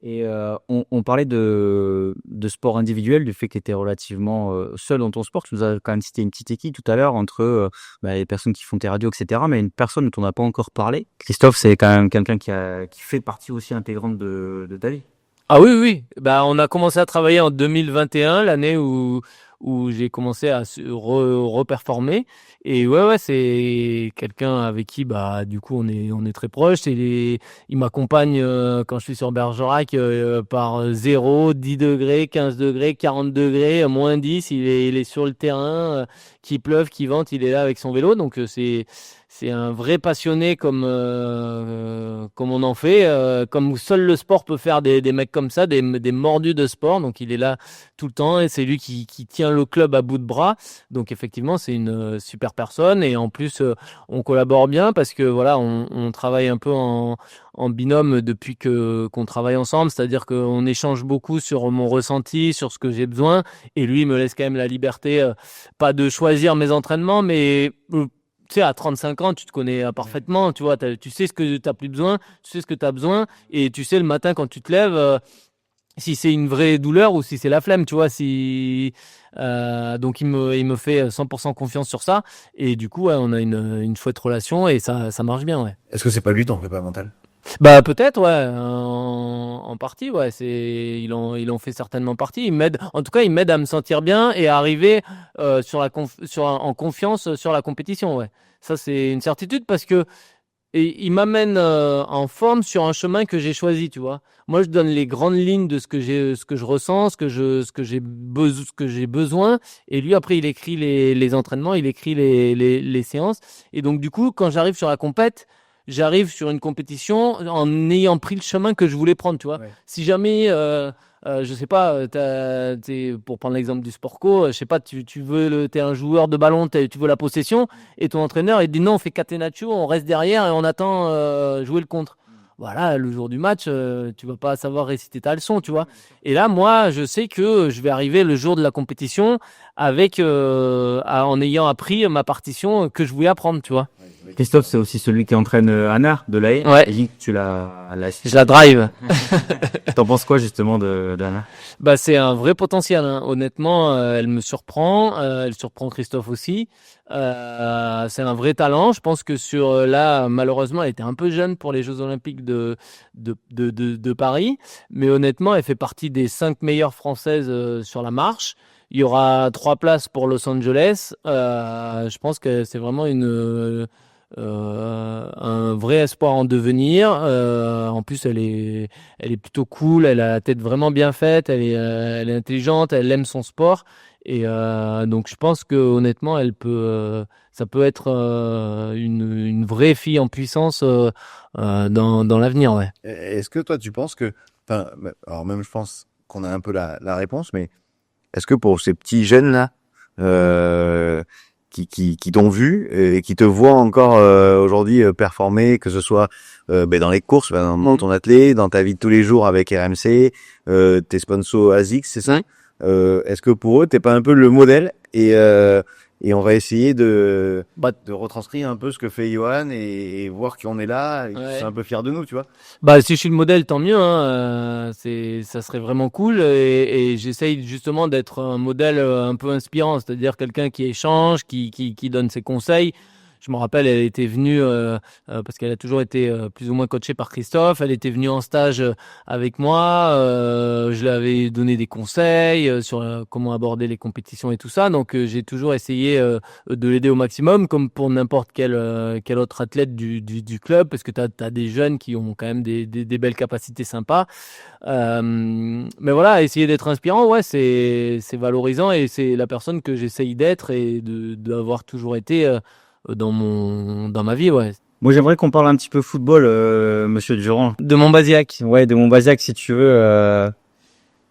Et on parlait de sport individuel, du fait que tu étais relativement seul dans ton sport. Tu nous as quand même cité une petite équipe tout à l'heure entre les personnes qui font tes radios, etc. Mais une personne dont on n'a pas encore parlé. Christophe, c'est quand même quelqu'un qui fait partie aussi intégrante de ta vie. Ah oui. Bah, on a commencé à travailler en 2021, l'année où j'ai commencé à reperformer. Et ouais, c'est quelqu'un avec qui, bah, du coup, on est très proches. Il m'accompagne quand je suis sur Bergerac par 0, 10 degrés, 15 degrés, 40 degrés, moins 10. Il est sur le terrain, qu'il pleuve, qu'il vente, il est là avec son vélo. Donc, c'est un vrai passionné comme on en fait, comme seul le sport peut faire des mecs comme ça, des mordus de sport. Donc il est là tout le temps et c'est lui qui tient le club à bout de bras. Donc effectivement c'est une super personne et en plus on collabore bien parce que voilà on travaille un peu en binôme depuis qu'on travaille ensemble, c'est-à-dire qu'on échange beaucoup sur mon ressenti, sur ce que j'ai besoin et lui il me laisse quand même la liberté, pas de choisir mes entraînements mais tu sais, à 35 ans, tu te connais parfaitement, tu vois, tu sais ce que tu n'as plus besoin, tu sais ce que tu as besoin, et tu sais le matin quand tu te lèves, si c'est une vraie douleur ou si c'est la flemme, tu vois, donc il me fait 100% confiance sur ça, et du coup, ouais, on a une chouette relation, et ça marche bien, ouais. Est-ce que c'est pas lui ton prépa mental? Bah peut-être ouais en partie ouais ils ont fait certainement partie ils m'aident en tout cas ils m'aident à me sentir bien et à arriver en confiance sur la compétition ouais ça c'est une certitude parce que et ils m'amènent en forme sur un chemin que j'ai choisi tu vois moi je donne les grandes lignes de ce que je ressens ce que j'ai besoin et lui après il écrit les entraînements il écrit les séances et donc du coup quand j'arrive sur la compète j'arrive sur une compétition en ayant pris le chemin que je voulais prendre, tu vois. Ouais. Si jamais, je sais pas, pour prendre l'exemple du sport co, je sais pas, t'es un joueur de ballon, tu veux la possession, et ton entraîneur il te dit non, on fait catenaccio, on reste derrière et on attend jouer le contre. Voilà, le jour du match, tu vas pas savoir réciter ta leçon, tu vois. Et là, moi, je sais que je vais arriver le jour de la compétition en ayant appris ma partition que je voulais apprendre, tu vois. Christophe, c'est aussi celui qui entraîne Anna de l'AE. Ouais. Et dit que tu Je la drive. T'en penses quoi justement d'Anna? Bah c'est un vrai potentiel. Hein. Honnêtement, elle me surprend. Elle surprend Christophe aussi. C'est un vrai talent. Je pense que là, malheureusement, elle était un peu jeune pour les Jeux Olympiques de Paris. Mais honnêtement, elle fait partie des 5 meilleures Françaises sur la marche. Il y aura 3 places pour Los Angeles. Je pense que c'est vraiment un vrai espoir en devenir. En plus, elle est plutôt cool. Elle a la tête vraiment bien faite. Elle est intelligente. Elle aime son sport. Et donc, je pense que honnêtement, ça peut être une vraie fille en puissance dans l'avenir. Ouais. Est-ce que toi, tu penses que, enfin, alors même je pense qu'on a un peu la réponse, mais est-ce que pour ces petits jeunes là, qui t'ont vu et qui te voient encore aujourd'hui performer, que ce soit dans les courses, dans ton athlète, dans ta vie de tous les jours avec RMC, tes sponsors ASICS, c'est ça? Est-ce que pour eux t'es pas un peu le modèle et on va essayer de retranscrire un peu ce que fait Johan et voir qu'on est là et qu'ils sont un peu fiers de nous, tu vois? Bah si je suis le modèle, tant mieux. Hein. Ça serait vraiment cool et j'essaye justement d'être un modèle un peu inspirant, c'est-à-dire quelqu'un qui échange, qui donne ses conseils. Je me rappelle, elle était venue parce qu'elle a toujours été plus ou moins coachée par Christophe. Elle était venue en stage avec moi. Je lui avais donné des conseils sur comment aborder les compétitions et tout ça. Donc j'ai toujours essayé de l'aider au maximum, comme pour n'importe quel autre athlète du club, parce que t'as des jeunes qui ont quand même des belles capacités sympas. Mais voilà, essayer d'être inspirant, ouais, c'est valorisant et c'est la personne que j'essaye d'être et d'avoir toujours été. Dans ma vie, ouais. Moi, j'aimerais qu'on parle un petit peu football, Monsieur Durand. De Montbazillac. Ouais, de Montbazillac, si tu veux.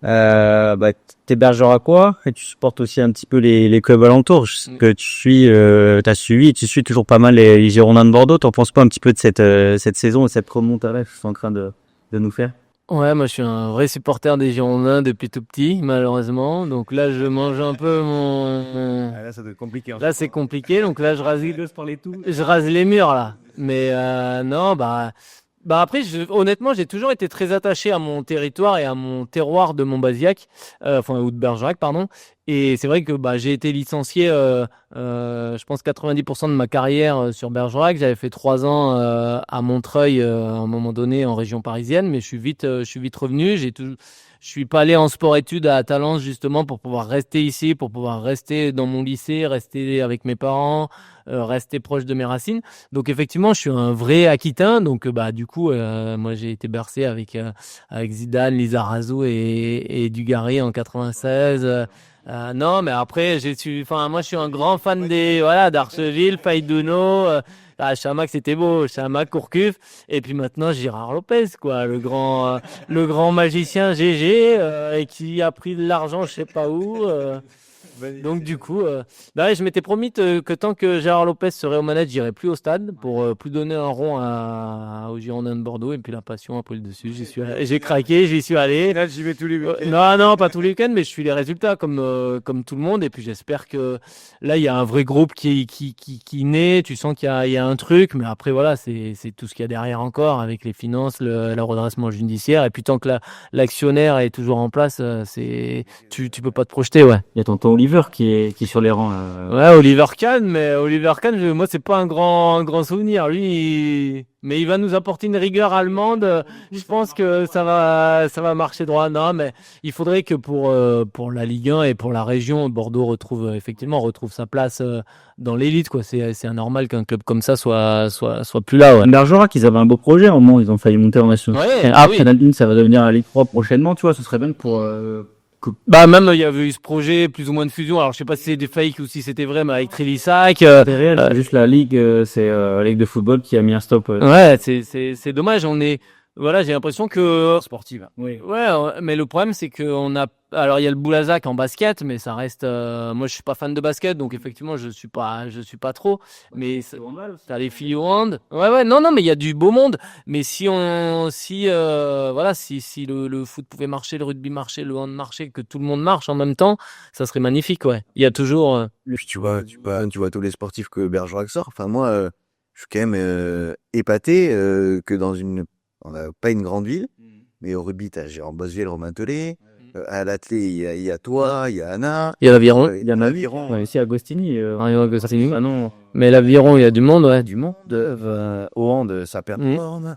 T'es bergeracois et tu supportes aussi un petit peu les clubs alentours. Je sais que tu suis toujours pas mal les Girondins de Bordeaux. T'en penses pas un petit peu de cette saison et cette remontada que je suis en train de nous faire? Ouais, moi je suis un vrai supporter des Girondins depuis tout petit, malheureusement. Donc là, je mange un peu Là, ça doit être compliqué. Là, c'est compliqué. Donc là, je rase les murs là. Mais non, bah après, honnêtement, j'ai toujours été très attaché à mon territoire et à mon terroir de Montbazillac, ou de Bergerac, pardon. Et c'est vrai que j'ai été licencié, je pense 90% de ma carrière sur Bergerac. J'avais fait 3 ans à Montreuil à un moment donné en région parisienne, mais je suis vite revenu. Je suis pas allé en sport-études à Talence justement pour pouvoir rester ici, pour pouvoir rester dans mon lycée, rester avec mes parents, rester proche de mes racines. Donc effectivement, je suis un vrai Aquitain. Donc du coup, moi j'ai été bercé avec Zidane, Lizarazu et Dugarry en 96. Non, mais après, moi je suis un grand fan d'Archeville, Faïdouno. Chamac, c'était beau, Chamac, Courcuff, et puis maintenant Gérard Lopez, quoi, le grand magicien GG, et qui a pris de l'argent, je sais pas où. Donc du coup, je m'étais promis que tant que Gérard Lopez serait aux manettes, j'irai plus au stade pour plus donner un rond aux Girondins de Bordeaux. Et puis la passion a pris le dessus. J'ai craqué, j'y suis allé. Là, j'y vais tous les week-ends. Non, pas tous les week-ends, mais je suis les résultats comme tout le monde. Et puis j'espère que là, il y a un vrai groupe qui naît. Tu sens qu'il y a un truc, mais après voilà, c'est tout ce qu'il y a derrière encore avec les finances, le redressement judiciaire. Et puis tant que l'actionnaire est toujours en place, tu peux pas te projeter, ouais. Il y a tonton Olivier Oliver qui est sur les rangs. Ouais, Oliver Kahn, mais Oliver Kahn, moi, c'est pas un grand souvenir. Lui, mais il va nous apporter une rigueur allemande. Je pense que ça va marcher droit. Non, mais il faudrait que pour la Ligue 1 et pour la région, Bordeaux retrouve sa place dans l'élite, quoi. C'est anormal qu'un club comme ça soit plus là, ouais. Bergerac, ils avaient un beau projet. À un moment, ils ont failli monter en national. Ouais, Après, oui. Canal 1, ça va devenir la Ligue 3 prochainement, tu vois. Ce serait bien pour Bah, même, il y avait eu ce projet, plus ou moins de fusion. Alors, je sais pas si c'est des fakes ou si c'était vrai, mais avec Trélissac. c'est réel. C'est juste la Ligue, c'est la Ligue de football qui a mis un stop. Ouais, c'est dommage. Voilà, j'ai l'impression que Sportive. Oui. ouais, mais le problème c'est que alors il y a le Boulazac en basket, mais ça reste moi je suis pas fan de basket, donc effectivement je suis pas trop, mais t'as les filles au hand. Ouais, non, mais il y a du beau monde, mais si le foot pouvait marcher, le rugby marchait, le hand marchait, que tout le monde marche en même temps, ça serait magnifique, ouais. Il y a toujours Puis tu vois tous les sportifs que Bergerac sort. Enfin, moi, je suis quand même épaté que on n'a pas une grande ville, mais au rugby, t'as Jérôme Bosviel, Romain Tellet. À l'athlé, il y a toi, il y a Anna. il y a l'aviron. Il y a Naviron. Ouais, ici Agostini. Agostini. Ah non. Mais l'aviron, il y a du monde, ouais. Du monde. Au hand, ça performe.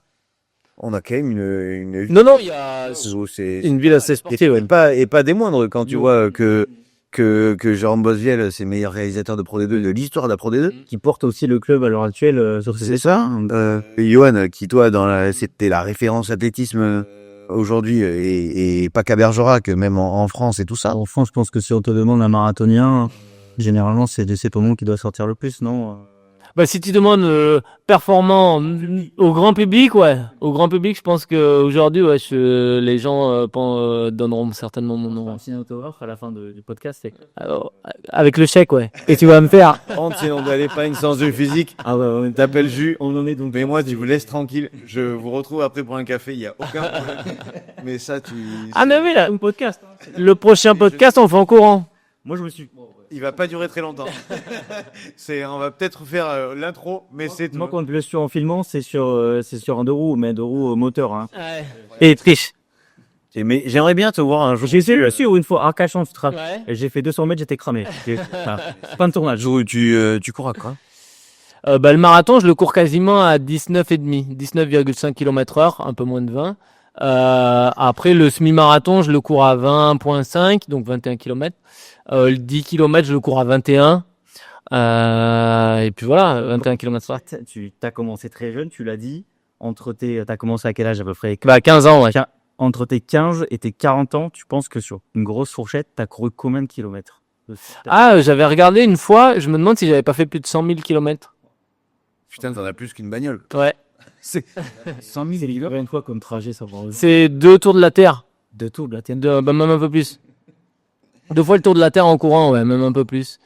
On a quand même une Non, il y a où c'est une ville assez sportive, ouais. et pas des moindres quand tu vois que Jérôme Bosviel, c'est le meilleur réalisateur de Pro D2 de l'histoire de la Pro D2. Qui porte aussi le club à l'heure actuelle sur ses C'est ça. Johan, qui toi, c'était la référence athlétisme aujourd'hui et pas qu'à Bergerac, même en France et tout ça. En France, je pense que si on te demande un marathonien, généralement, c'est ton nom qui doit sortir le plus, non? Bah, si tu demandes performant au grand public, ouais. Au grand public, je pense qu'aujourd'hui, ouais, les gens donneront certainement mon nom. Un autographe à la fin du podcast. Alors, avec le chèque, ouais. Et tu vas me faire. On n'allait pas une séance de physique. Ah ouais, T'appelles Jus. on en est donc. Mais moi, tu vous laisses tranquille. Je vous retrouve après pour un café. Il y a aucun problème. Mais ça, Ah, mais oui, là, un podcast. Le prochain podcast, on le fait en courant. Moi, je me suis. Il va pas durer très longtemps. On va peut-être faire l'intro, mais c'est tout. Moi, quand je le suis en filmant, c'est sur un 2 roues, mais 2 roues moteur. Hein. Ouais. Et triche. Mais j'aimerais bien te voir un jour. J'ai essayé le suivre une fois, Arcachon, Ouais. et j'ai fait 200 mètres, j'étais cramé. Pas de tournage. Tu cours à quoi? Le marathon, je le cours quasiment à 19,5 km/h, un peu moins de 20. Après, le semi-marathon, je le cours à 20,5, donc 21 km. Le 10 km, je le cours à 21. Et puis voilà, 21 km/h. Tu as commencé très jeune, tu l'as dit. T'as commencé à quel âge à peu près? 15 ans, ouais. Entre tes 15 et tes 40 ans, tu penses que sur une grosse fourchette, t'as couru combien de kilomètres? J'avais regardé une fois, je me demande si j'avais pas fait plus de 100 000 km. Putain, t'en as plus qu'une bagnole. Ouais. C'est 100 000 kilomètres une fois comme trajet, ça va. C'est 2 tours de la Terre. 2 tours de la tienne. Même un peu plus. 2 fois le tour de la Terre en courant, ouais, même un peu plus.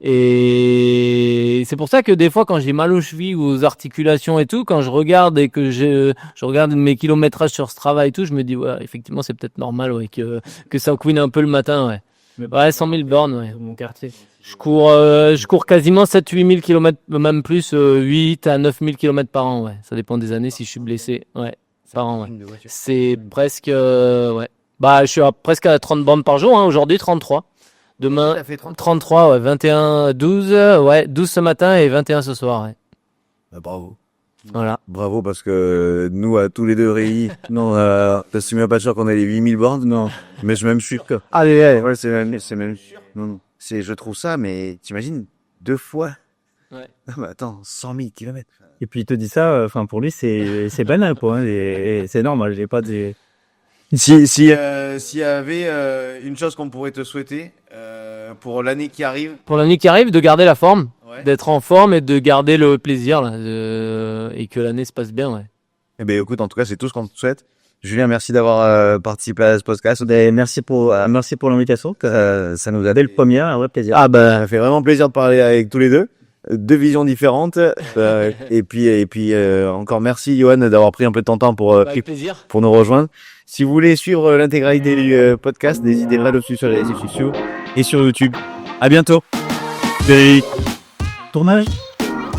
Et c'est pour ça que des fois, quand j'ai mal aux chevilles ou aux articulations et tout, quand je regarde et que je regarde mes kilométrages sur Strava et tout, je me dis, ouais, effectivement, c'est peut-être normal, ouais, que ça couine un peu le matin, ouais. Ouais, 100 000 bornes, ouais. Dans mon quartier. Je cours quasiment 7-8 000 km, même plus, 8 à 9 000 km par an, ouais. Ça dépend des années si je suis blessé, ouais, par an, ouais. C'est presque, ouais. Bah, je suis presque à 30 bornes par jour, hein, aujourd'hui 33. Demain, 33, ouais, 21, 12, ouais, 12 ce matin et 21 ce soir, ouais. Bah, bravo. Voilà. Bravo, parce que nous, à tous les deux réunis, non, je suis même pas sûr qu'on ait les 8000 bornes, non. Mais je suis même sûr que. Allez, Ouais, c'est même sûr. Non. Je trouve ça, mais t'imagines, 2 fois. Ouais. Non, mais attends, 100 000 km. Et puis il te dit ça, pour lui, c'est banal, quoi. Hein, et c'est normal, j'ai pas de. S'il y avait une chose qu'on pourrait te souhaiter pour l'année qui arrive. Pour l'année qui arrive, de garder la forme, Ouais. d'être en forme et de garder le plaisir, là, et que l'année se passe bien, ouais. Eh ben, écoute, en tout cas, c'est tout ce qu'on te souhaite. Julien, merci d'avoir participé à ce podcast. Merci pour l'invitation. Ça nous a dès le premier, un vrai plaisir. Ça fait vraiment plaisir de parler avec tous les deux. 2 visions différentes. Et puis, encore merci, Johan, d'avoir pris un peu de ton temps Avec plaisir. pour nous rejoindre. Si vous voulez suivre l'intégralité du podcast, n'hésitez pas à le suivre sur les réseaux sociaux et sur YouTube. À bientôt. Tournage.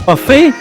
Parfait.